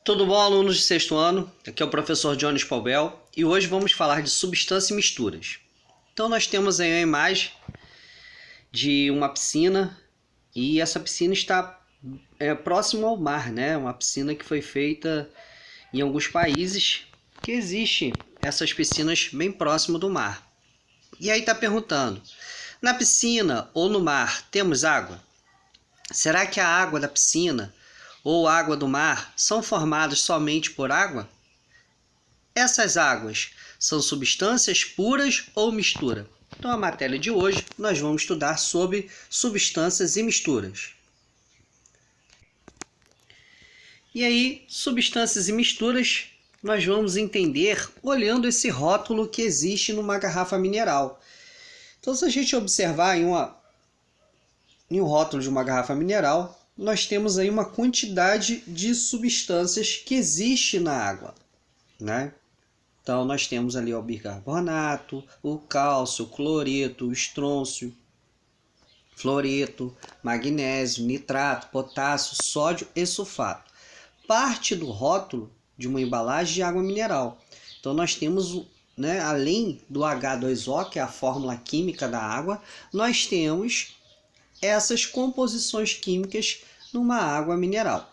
Tudo bom, alunos de sexto ano? Aqui é o professor Jones Paubel e hoje vamos falar de substância e misturas. Então nós temos aí a imagem de uma piscina e essa piscina está próximo ao mar, né? Uma piscina que foi feita em alguns países que existe essas piscinas bem próximo do mar. E aí está perguntando, na piscina ou no mar temos água? Será que a água da piscina ou água do mar são formadas somente por água? Essas águas são substâncias puras ou mistura? Então, a matéria de hoje nós vamos estudar sobre substâncias e misturas. E aí, substâncias e misturas, nós vamos entender olhando esse rótulo que existe numa garrafa mineral. Então, se a gente observar em um rótulo de uma garrafa mineral, nós temos aí uma quantidade de substâncias que existe na água, né? Então, nós temos ali o bicarbonato, o cálcio, o cloreto, o estrôncio, fluoreto, magnésio, nitrato, potássio, sódio e sulfato. Parte do rótulo de uma embalagem de água mineral. Então, nós temos, né, além do H2O, que é a fórmula química da água, nós temos essas composições químicas numa água mineral.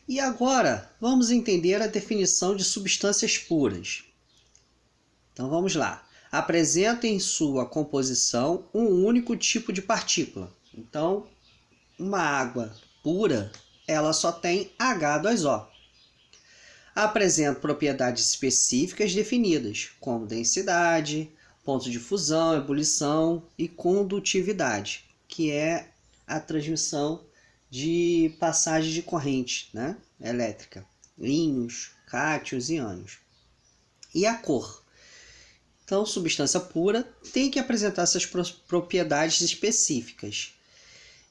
E agora, vamos entender a definição de substâncias puras. Então, vamos lá. Apresenta em sua composição um único tipo de partícula. Então, uma água pura, ela só tem H2O. Apresenta propriedades específicas definidas, como densidade, ponto de fusão, ebulição e condutividade, que é a transmissão de passagem de corrente, né, elétrica, íons, cátions e ânions. E a cor. Então, substância pura tem que apresentar essas propriedades específicas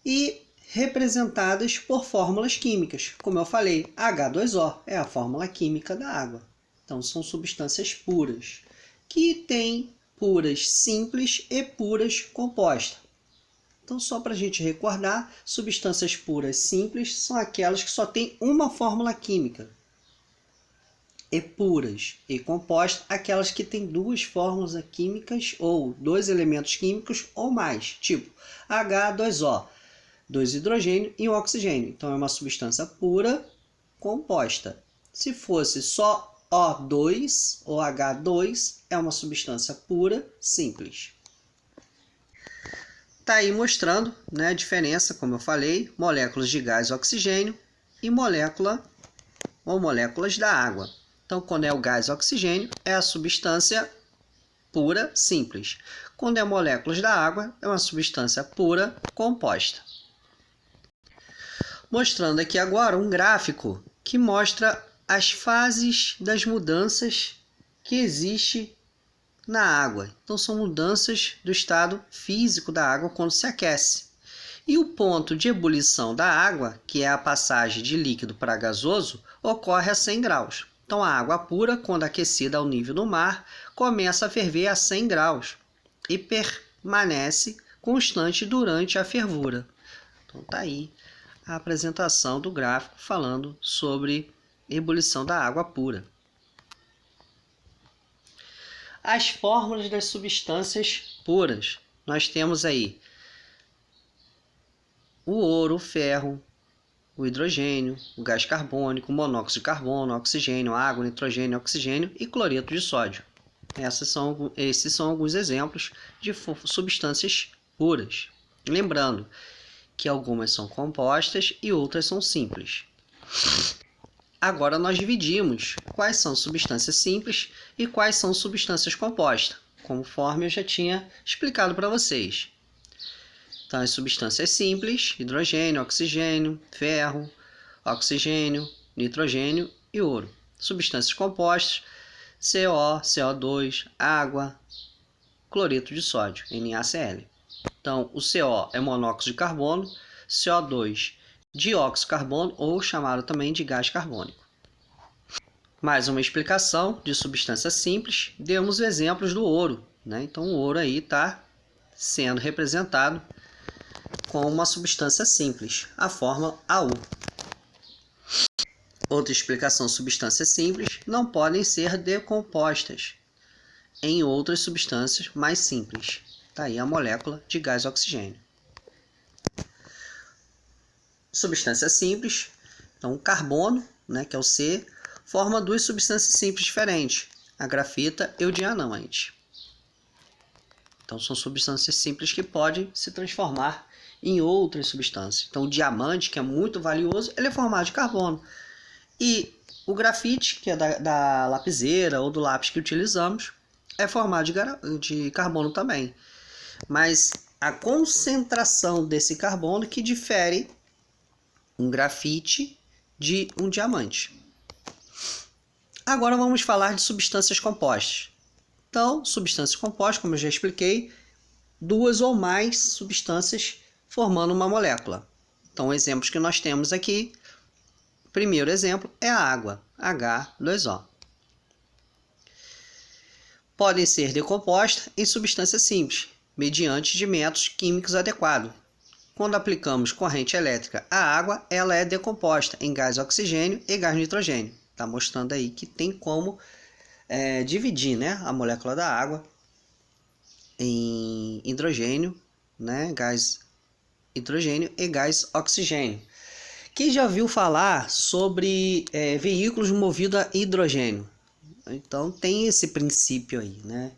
e representadas por fórmulas químicas. Como eu falei, H2O é a fórmula química da água. Então, são substâncias puras, que têm puras simples e puras compostas. Então, só para a gente recordar, substâncias puras simples são aquelas que só têm uma fórmula química. E puras e compostas, aquelas que têm duas fórmulas químicas ou dois elementos químicos ou mais, tipo H2O, 2 hidrogênio e um oxigênio. Então, é uma substância pura composta. Se fosse só O2 ou H2, é uma substância pura simples. Está aí mostrando, né, a diferença, como eu falei, moléculas de gás oxigênio e moléculas da água. Então, quando é o gás oxigênio, é a substância pura simples. Quando é moléculas da água, é uma substância pura composta. Mostrando aqui agora um gráfico que mostra as fases das mudanças que existem na água. Então, são mudanças do estado físico da água quando se aquece. E o ponto de ebulição da água, que é a passagem de líquido para gasoso, ocorre a 100 graus. Então, a água pura, quando aquecida ao nível do mar, começa a ferver a 100 graus e permanece constante durante a fervura. Então, está aí a apresentação do gráfico falando sobre ebulição da água pura. As fórmulas das substâncias puras. Nós temos aí o ouro, o ferro, o hidrogênio, o gás carbônico, o monóxido de carbono, o oxigênio, a água, o nitrogênio, o oxigênio e cloreto de sódio. Esses são alguns exemplos de substâncias puras. Lembrando que algumas são compostas e outras são simples. Agora nós dividimos quais são substâncias simples e quais são substâncias compostas, conforme eu já tinha explicado para vocês. Então, as substâncias simples, hidrogênio, oxigênio, ferro, oxigênio, nitrogênio e ouro. Substâncias compostas, CO, CO2, água, cloreto de sódio, NaCl. Então, o CO é monóxido de carbono, CO2, dióxido de carbono ou chamado também de gás carbônico. Mais uma explicação de substância simples, demos exemplos do ouro, né? Então, o ouro aí está sendo representado com uma substância simples, a fórmula AU. Outra explicação: substâncias simples não podem ser decompostas em outras substâncias mais simples. Está aí a molécula de gás oxigênio. Substância simples, então o carbono, né, que é o C, forma duas substâncias simples diferentes, a grafita e o diamante. Então são substâncias simples que podem se transformar em outras substâncias. Então o diamante, que é muito valioso, ele é formado de carbono. E o grafite, que é da lapiseira ou do lápis que utilizamos, é formado de carbono também. Mas a concentração desse carbono que difere um grafite de um diamante. Agora vamos falar de substâncias compostas. Então, substâncias compostas, como eu já expliquei, duas ou mais substâncias formando uma molécula. Então, exemplos que nós temos aqui, o primeiro exemplo é a água, H2O. Podem ser decompostas em substâncias simples, mediante de métodos químicos adequados. Quando aplicamos corrente elétrica à água, ela é decomposta em gás oxigênio e gás nitrogênio. Está mostrando aí que tem como dividir, né, a molécula da água em hidrogênio, né, gás hidrogênio e gás oxigênio. Quem já ouviu falar sobre veículos movidos a hidrogênio? Então tem esse princípio aí, né?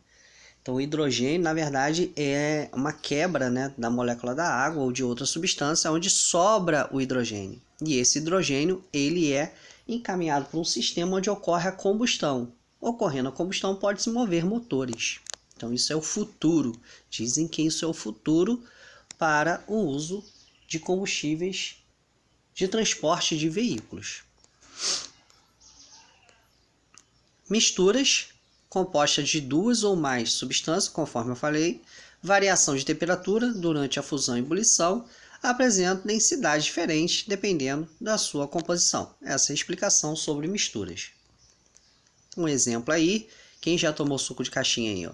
Então o hidrogênio, na verdade, é uma quebra, né, da molécula da água ou de outra substância onde sobra o hidrogênio. E esse hidrogênio, ele é encaminhado para um sistema onde ocorre a combustão. Ocorrendo a combustão, pode-se mover motores. Então isso é o futuro. Dizem que isso é o futuro para o uso de combustíveis de transporte de veículos. Misturas compostas de duas ou mais substâncias, conforme eu falei, variação de temperatura durante a fusão e ebulição, apresentam densidades diferentes dependendo da sua composição. Essa é a explicação sobre misturas. Um exemplo aí, quem já tomou suco de caixinha aí, ó.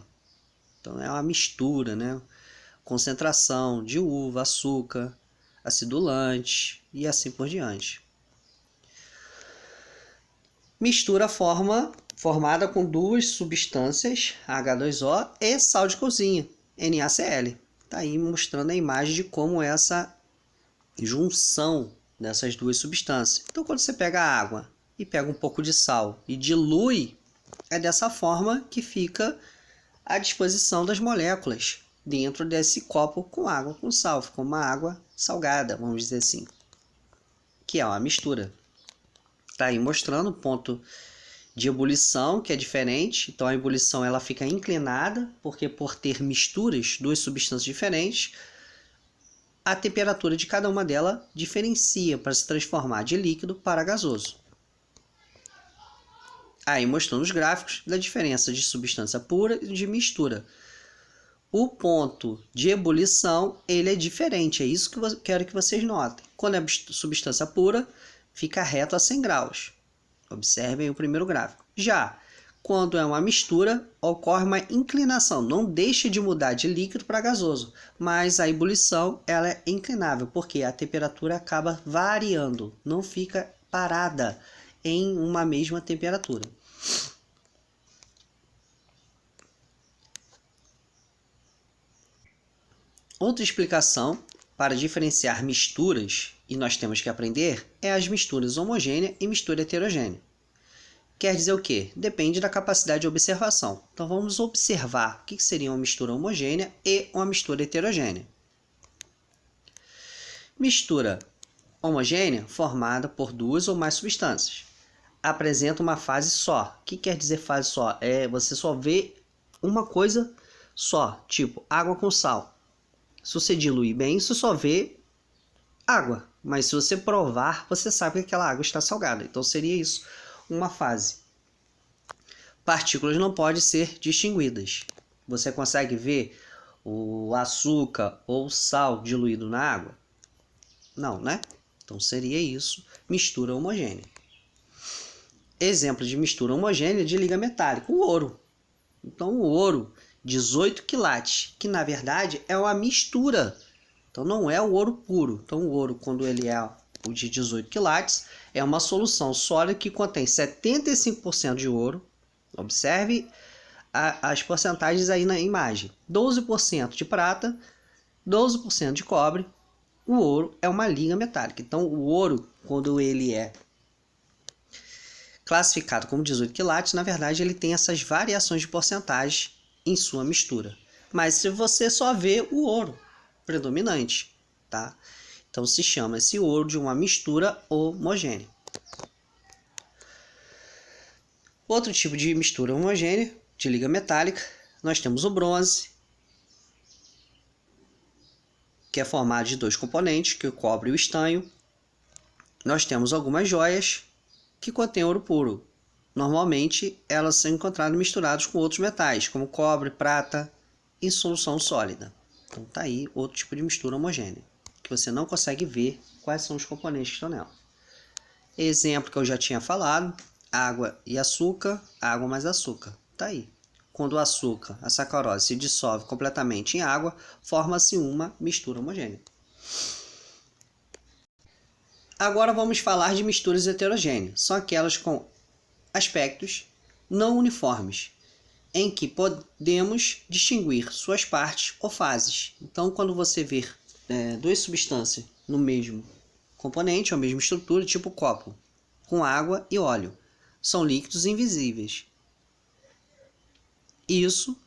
Então é uma mistura, né? Concentração de uva, açúcar, acidulante e assim por diante. Mistura formada com duas substâncias, H2O e sal de cozinha, NaCl. Está aí mostrando a imagem de como essa junção dessas duas substâncias. Então, quando você pega a água e pega um pouco de sal e dilui, é dessa forma que fica à disposição das moléculas dentro desse copo com água com sal. Ficou uma água salgada, vamos dizer assim, que é uma mistura. Está aí mostrando o ponto de ebulição, que é diferente. Então a ebulição ela fica inclinada, porque por ter misturas, duas substâncias diferentes, a temperatura de cada uma delas diferencia para se transformar de líquido para gasoso. Aí mostrando os gráficos da diferença de substância pura e de mistura. O ponto de ebulição ele é diferente, é isso que eu quero que vocês notem. Quando é substância pura, fica reto a 100 graus. Observem o primeiro gráfico. Já quando é uma mistura, ocorre uma inclinação. Não deixa de mudar de líquido para gasoso, mas a ebulição ela é inclinável, porque a temperatura acaba variando, não fica parada em uma mesma temperatura. Outra explicação para diferenciar misturas, e nós temos que aprender, é as misturas homogênea e mistura heterogênea. Quer dizer o quê? Depende da capacidade de observação. Então vamos observar o que seria uma mistura homogênea e uma mistura heterogênea. Mistura homogênea formada por duas ou mais substâncias. Apresenta uma fase só. O que quer dizer fase só? Você só vê uma coisa só, tipo água com sal. Se você diluir bem, você só vê água. Mas se você provar, você sabe que aquela água está salgada. Então seria isso, uma fase. Partículas não podem ser distinguidas. Você consegue ver o açúcar ou o sal diluído na água? Não, né? Então seria isso, mistura homogênea. Exemplo de mistura homogênea de liga metálica, o ouro. Então o ouro, 18 quilates, que na verdade é uma mistura. Então não é o ouro puro. Então o ouro, quando ele é o de 18 quilates, é uma solução sólida que contém 75% de ouro. Observe as porcentagens aí na imagem. 12% de prata, 12% de cobre. O ouro é uma liga metálica. Então, o ouro, quando ele é classificado como 18 quilates, na verdade ele tem essas variações de porcentagem em sua mistura. Mas se você só vê o ouro predominante, tá? Então se chama esse ouro de uma mistura homogênea. Outro tipo de mistura homogênea, de liga metálica, nós temos o bronze, que é formado de dois componentes, que é o cobre e o estanho. Nós temos algumas joias que contêm ouro puro. Normalmente, elas são encontradas misturadas com outros metais, como cobre, prata, em solução sólida. Então, tá aí outro tipo de mistura homogênea, que você não consegue ver quais são os componentes que estão nela. Exemplo que eu já tinha falado, água e açúcar, água mais açúcar. Tá aí. Quando o açúcar, a sacarose, se dissolve completamente em água, forma-se uma mistura homogênea. Agora vamos falar de misturas heterogêneas. São aquelas com aspectos não uniformes, em que podemos distinguir suas partes ou fases. Então, quando você vê duas substâncias no mesmo componente, ou mesma estrutura, tipo copo, com água e óleo, são líquidos invisíveis. Isso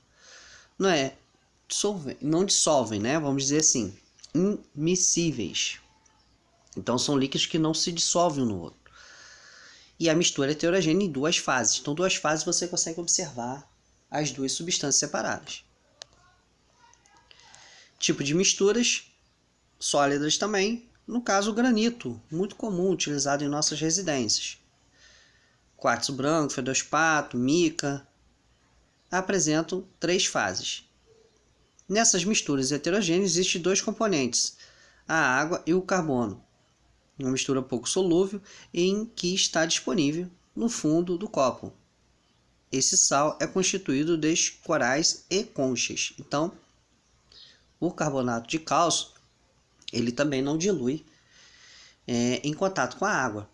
não dissolvem, né? Vamos dizer assim, immiscíveis. Então, são líquidos que não se dissolvem um no outro. E a mistura é heterogênea em duas fases. Então, duas fases você consegue observar as duas substâncias separadas. Tipo de misturas sólidas também. No caso, o granito, muito comum, utilizado em nossas residências. Quartzo branco, feldespato, mica, apresentam três fases. Nessas misturas heterogêneas existem dois componentes, a água e o carbono. Uma mistura pouco solúvel em que está disponível no fundo do copo. Esse sal é constituído de corais e conchas. Então, o carbonato de cálcio, ele também não dilui em contato com a água.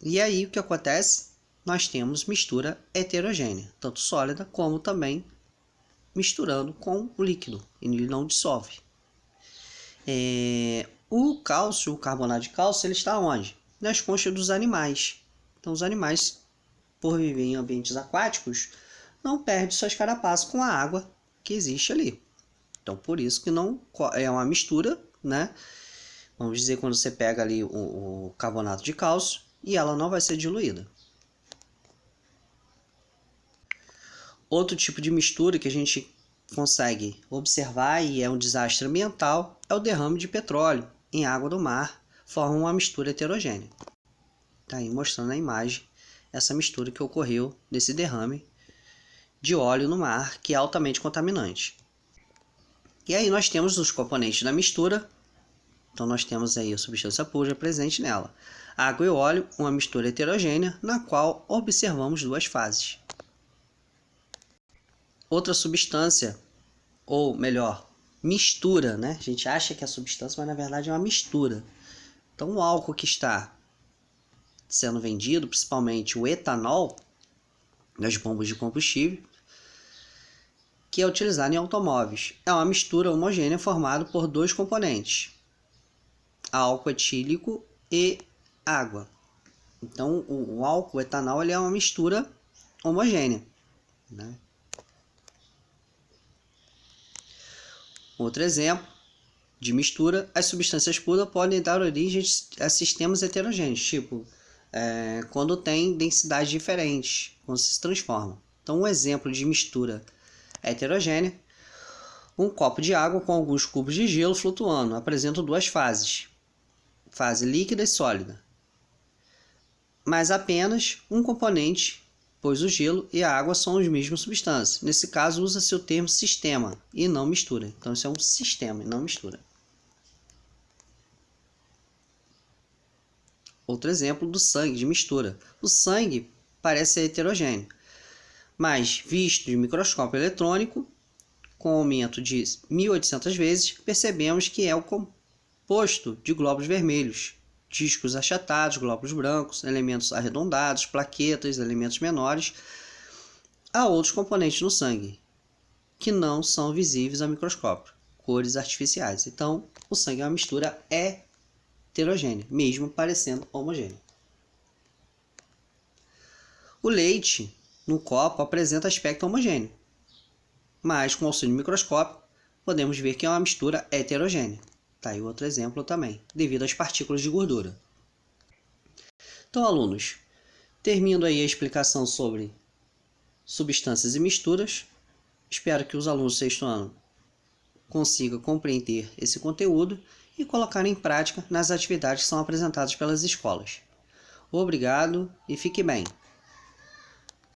E aí o que acontece? Nós temos mistura heterogênea, tanto sólida como também misturando com o líquido. Ele não dissolve. O cálcio, o carbonato de cálcio, ele está onde? Nas conchas dos animais. Então, os animais, por viver em ambientes aquáticos, não perdem suas carapaças com a água que existe ali. Então, por isso que não é uma mistura, né? Vamos dizer, quando você pega ali o carbonato de cálcio e ela não vai ser diluída. Outro tipo de mistura que a gente consegue observar e é um desastre ambiental é o derrame de petróleo em água do mar, forma uma mistura heterogênea. Está aí mostrando na imagem essa mistura que ocorreu nesse derrame de óleo no mar, que é altamente contaminante. E aí nós temos os componentes da mistura. Então nós temos aí a substância pura presente nela. Água e óleo, uma mistura heterogênea, na qual observamos duas fases. Outra substância, ou melhor, mistura, né? A gente acha que é substância, mas na verdade é uma mistura. Então o álcool que está sendo vendido, principalmente o etanol, nas bombas de combustível, que é utilizado em automóveis. É uma mistura homogênea formada por dois componentes, álcool etílico e água. Então o álcool, o etanol, ele é uma mistura homogênea, né? Outro exemplo de mistura, as substâncias puras podem dar origem a sistemas heterogêneos, tipo quando tem densidades diferentes, quando se transformam. Então, um exemplo de mistura heterogênea, um copo de água com alguns cubos de gelo flutuando, apresenta duas fases, fase líquida e sólida, mas apenas um componente, pois o gelo e a água são as mesmas substâncias. Nesse caso, usa-se o termo sistema e não mistura. Então, isso é um sistema e não mistura. Outro exemplo do sangue, de mistura. O sangue parece ser heterogêneo, mas visto de microscópio eletrônico, com aumento de 1800 vezes, percebemos que é o composto de glóbulos vermelhos, discos achatados, glóbulos brancos, elementos arredondados, plaquetas, elementos menores, há outros componentes no sangue que não são visíveis ao microscópio, cores artificiais. Então, o sangue é uma mistura heterogênea, mesmo parecendo homogênea. O leite no copo apresenta aspecto homogêneo, mas com o auxílio do microscópio podemos ver que é uma mistura heterogênea. Tá aí outro exemplo também, devido às partículas de gordura. Então, alunos, termino aí a explicação sobre substâncias e misturas. Espero que os alunos do sexto ano consigam compreender esse conteúdo e colocar em prática nas atividades que são apresentadas pelas escolas. Obrigado e fique bem!